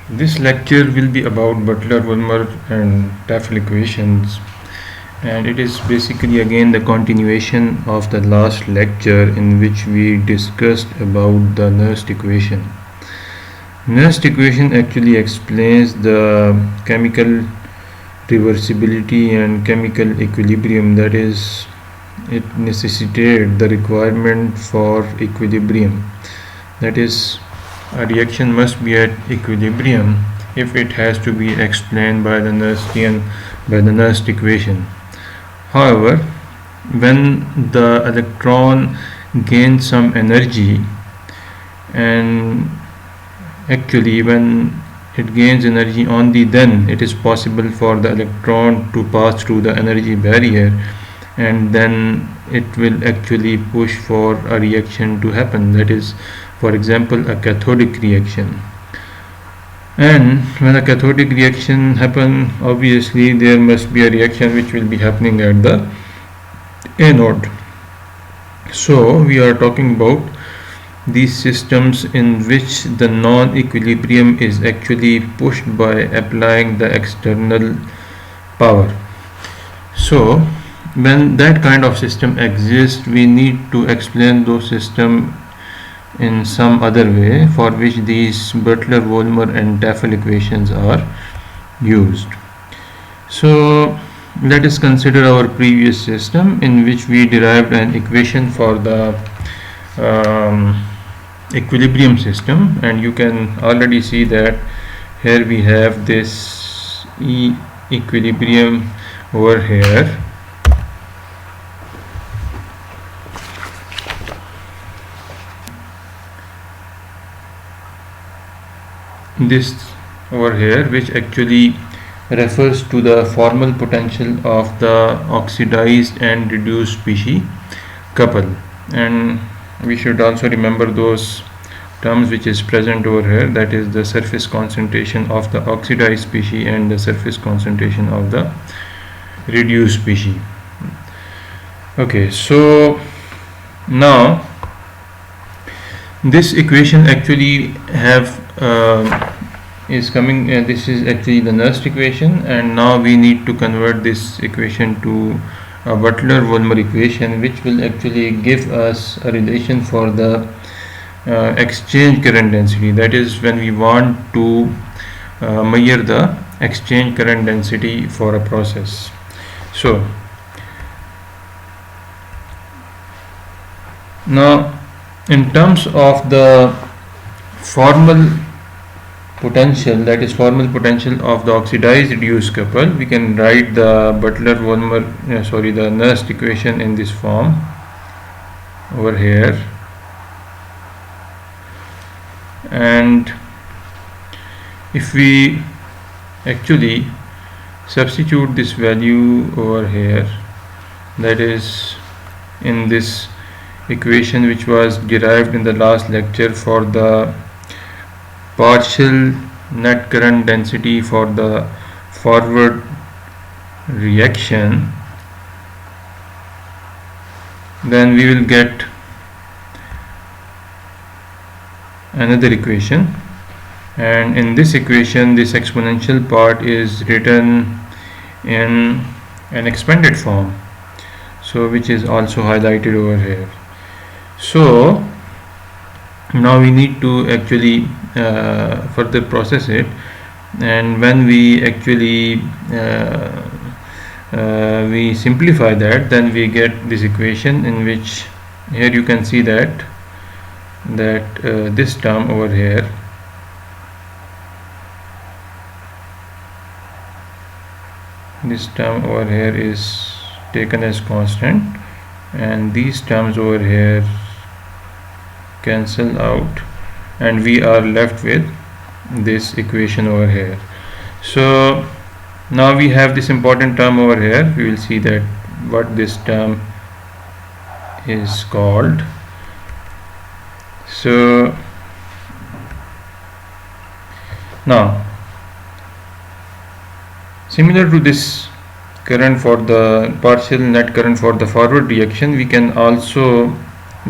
This lecture will be about Butler-Ulmer and Tafel equations, and it is basically again the continuation of the last lecture in which we discussed about the Nernst equation. Nernst equation actually explains the chemical reversibility and chemical equilibrium, that is, it necessitated the requirement for equilibrium, that is, a reaction must be at equilibrium if it has to be explained by the Nernst equation. However, when the electron gains some energy, and actually when it gains energy only then it is possible for the electron to pass through the energy barrier, and then it will actually push for a reaction to happen, that is, for example, a cathodic reaction. And when a cathodic reaction happens, obviously there must be a reaction which will be happening at the anode. So we are talking about these systems in which the non-equilibrium is actually pushed by applying the external power. So when that kind of system exists, we need to explain those systems in some other way, for which these Butler-Volmer and Tafel equations are used. So let us consider our previous system in which we derived an equation for the equilibrium system, and you can already see that here we have this E equilibrium over here. This over here, which actually refers to the formal potential of the oxidized and reduced species couple, and we should also remember those terms which is present over here, that is the surface concentration of the oxidized species and the surface concentration of the reduced species. Okay, so now this equation actually have is coming, this is actually the Nernst equation, and now we need to convert this equation to a Butler-Volmer equation, which will actually give us a relation for the exchange current density, that is, when we want to measure the exchange current density for a process. So now in terms of the formal potential, that is formal potential of the oxidized reduced couple, we can write the Butler-Volmer the Nernst equation in this form over here, and if we actually substitute this value over here, that is in this equation which was derived in the last lecture for the partial net current density for the forward reaction, then we will get another equation, and in this equation this exponential part is written in an expanded form, so which is also highlighted over here. So now we need to actually further process it, and when we actually we simplify that, then we get this equation in which here you can see that this term over here, is taken as constant, and these terms over here cancel out, and we are left with this equation over here. So now we have this important term over here. We will see that what this term is called. So now, similar to this current for the partial net current for the forward reaction, we can also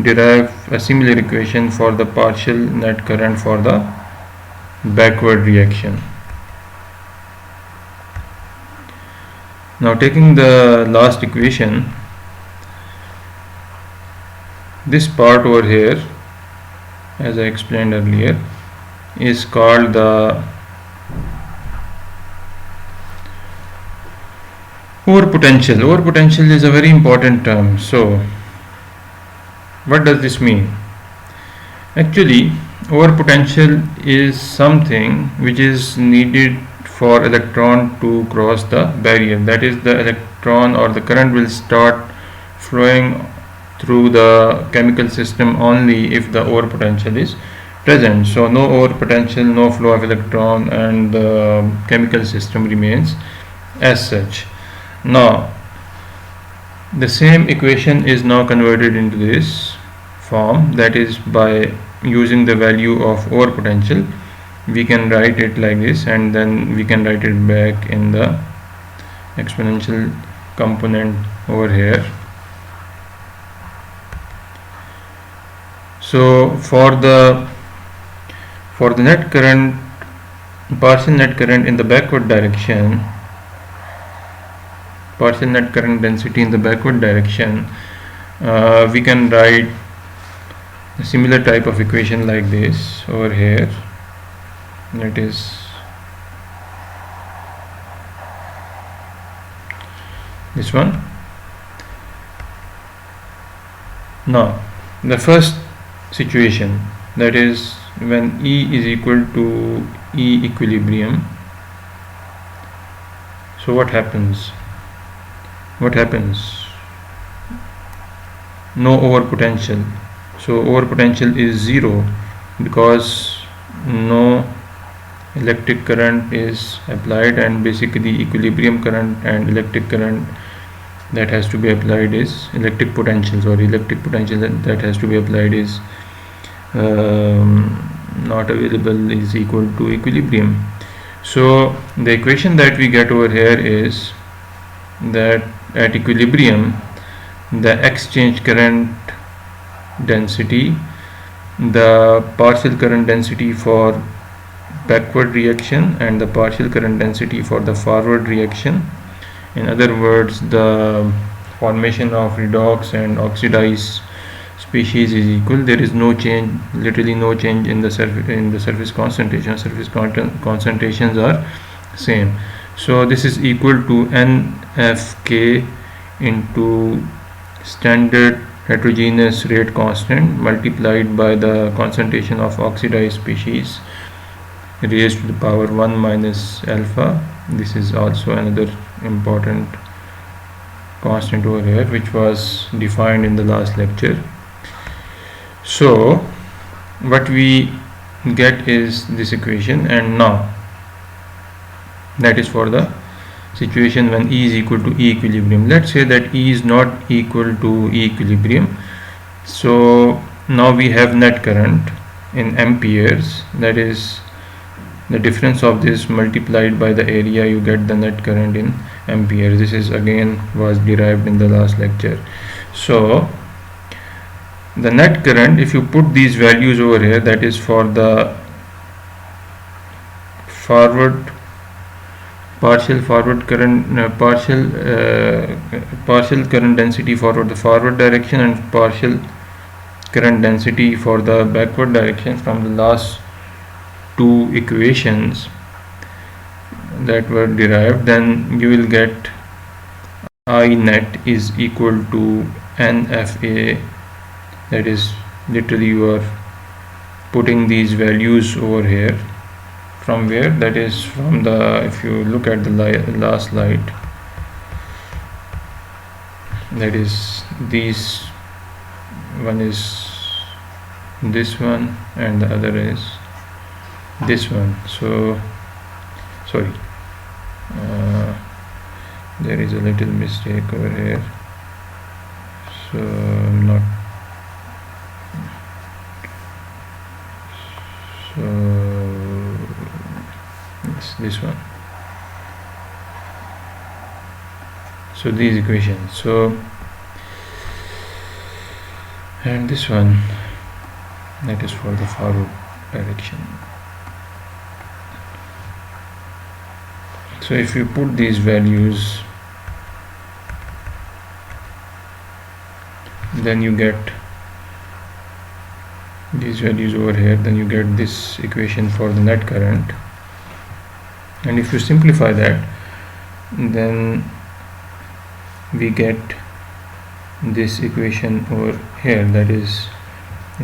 derive a similar equation for the partial net current for the backward reaction. Now taking the last equation, this part over here, as I explained earlier, is called the overpotential. Overpotential is a very important term. So what does this mean? Actually, overpotential is something which is needed for electron to cross the barrier. That is, the electron or the current will start flowing through the chemical system only if the overpotential is present. So no overpotential, no flow of electron, and the chemical system remains as such. Now the same equation is now converted into this form, that is, by using the value of overpotential we can write it like this, and then we can write it back in the exponential component over here. So for the net current, partial net current in the backward direction, partial net current density in the backward direction, we can write a similar type of equation like this over here. That is this one. Now the first situation, that is when E is equal to E equilibrium. So what happens? No overpotential. So overpotential is 0 because no electric current is applied, and basically equilibrium current and electric current that has to be applied is electric potential that has to be applied is not available, is equal to equilibrium. So the equation that we get over here is that at equilibrium the exchange current density, the partial current density for backward reaction, and the partial current density for the forward reaction. In other words, the formation of redox and oxidized species is equal. There is no change, literally no change in the surface concentration. Concentrations are same. So this is equal to NFK into standard heterogeneous rate constant multiplied by the concentration of oxidized species raised to the power 1 minus alpha. This is also another important constant over here which was defined in the last lecture. So what we get is this equation, and now that is for the situation when E is equal to E equilibrium. Let's say that E is not equal to E equilibrium. So now we have net current in amperes, that is the difference of this multiplied by the area, you get the net current in amperes. This is again was derived in the last lecture. So the net current, if you put these values over here, that is for the partial current density for the forward direction and partial current density for the backward direction from the last two equations that were derived, then you will get I net is equal to NFA. That is literally you are putting these values over here. From where? That is from the, if you look at the last slide, that is these, one is this one and the other is this one. So sorry, there is a little mistake over here, so not so yes, this one. So these equations, so and this one, that is for the forward direction. So if you put these values, then you get these values over here, then you get this equation for the net current. And if you simplify that, then we get this equation over here, that is,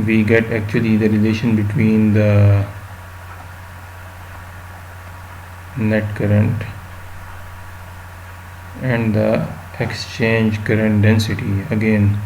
we get actually the relation between the net current and the exchange current density. Again,